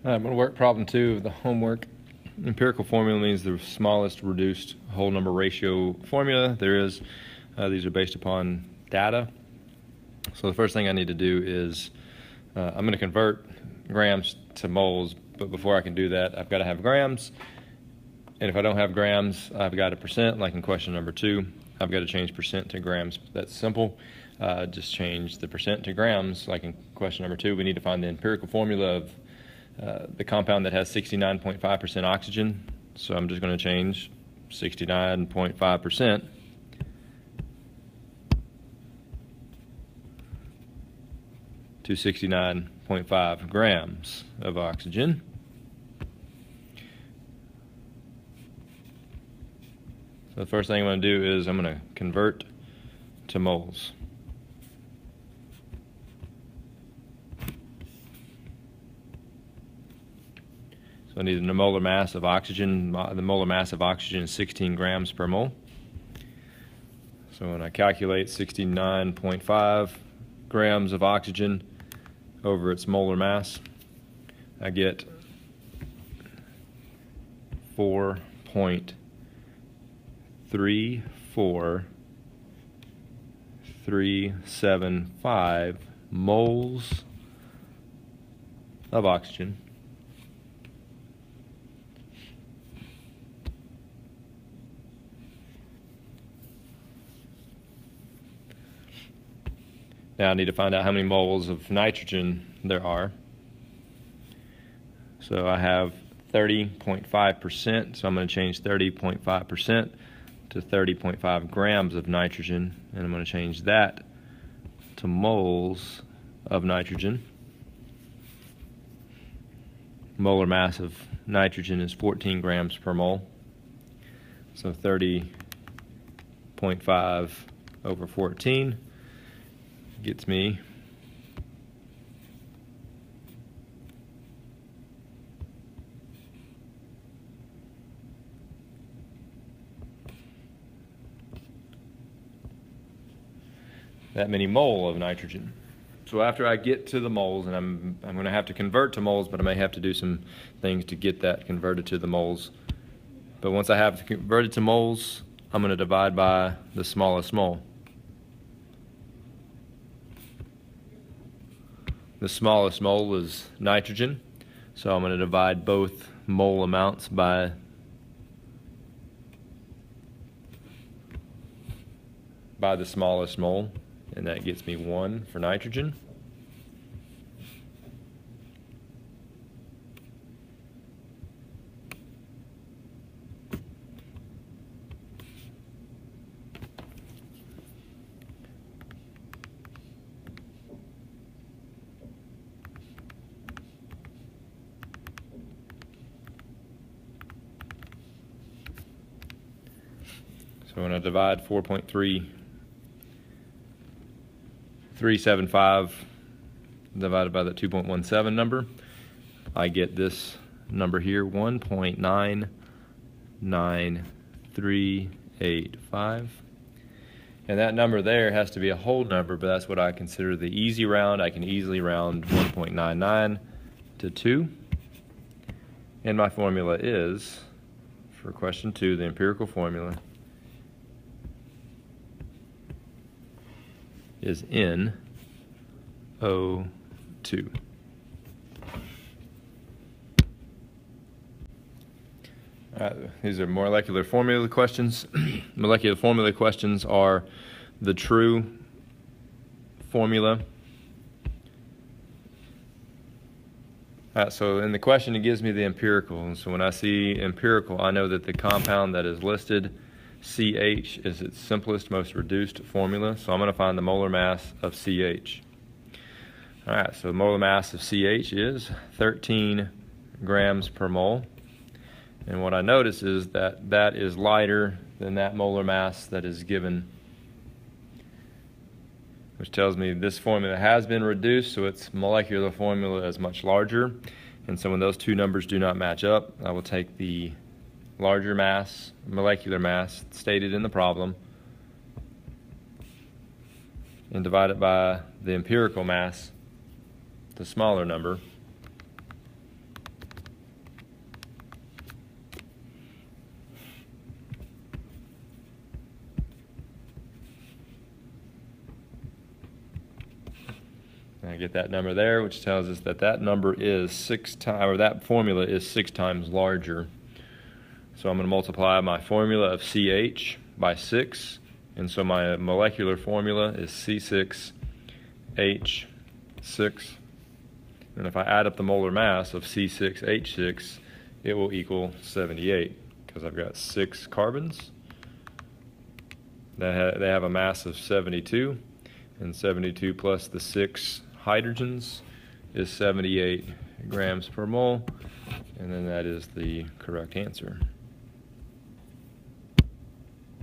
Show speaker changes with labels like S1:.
S1: I'm going to work problem 2 of the homework. Empirical formula means the smallest reduced whole number ratio formula there is. These are based upon data. So the first thing I need to do is I'm going to convert grams to moles, but before I can do that, I've got to have grams. And if I don't have grams, I've got a percent, like in question number 2. I've got to change percent to grams. That's simple. Just change the percent to grams, like in question number 2. We need to find the empirical formula of the compound that has 69.5% oxygen. So I'm just going to change 69.5% to 69.5 grams of oxygen. So the first thing I'm going to do is I'm going to convert to moles. So I need the molar mass of oxygen. The molar mass of oxygen is 16 grams per mole. So when I calculate 69.5 grams of oxygen over its molar mass, I get 4.34375 moles of oxygen. Now I need to find out how many moles of nitrogen there are. So I have 30.5%, so I'm going to change 30.5% to 30.5 grams of nitrogen, and I'm going to change that to moles of nitrogen. Molar mass of nitrogen is 14 grams per mole, so 30.5 over 14 gets me that many mole of nitrogen. So after I get to the moles, and I'm going to have to convert to moles, but I may have to do some things to get that converted to the moles. But once I have converted to moles, I'm going to divide by the smallest mole. The smallest mole is nitrogen, so I'm going to divide both mole amounts by the smallest mole, and that gets me 1 for nitrogen. So when I divide 4.375 divided by the 2.17 number, I get this number here, 1.99385. And that number there has to be a whole number, but that's what I consider the easy round. I can easily round 1.99 to 2. And my formula is, for question 2, the empirical formula is NO2. These are molecular formula questions. Molecular formula questions are the true formula. So in the question it gives me the empirical, and so when I see empirical, I know that the compound that is listed, CH, is its simplest, most reduced formula, so I'm going to find the molar mass of CH. Alright, so the molar mass of CH is 13 grams per mole, and what I notice is that that is lighter than that molar mass that is given, which tells me this formula has been reduced, so its molecular formula is much larger, and so when those two numbers do not match up, I will take the larger mass, molecular mass stated in the problem, and divide it by the empirical mass, the smaller number, And I get that number there, which tells us that that number is that formula is 6 times larger. So I'm going to multiply my formula of CH by 6, and so my molecular formula is C6H6. And if I add up the molar mass of C6H6, it will equal 78, because I've got 6 carbons. They have a mass of 72, and 72 plus the 6 hydrogens is 78 grams per mole, and then that is the correct answer.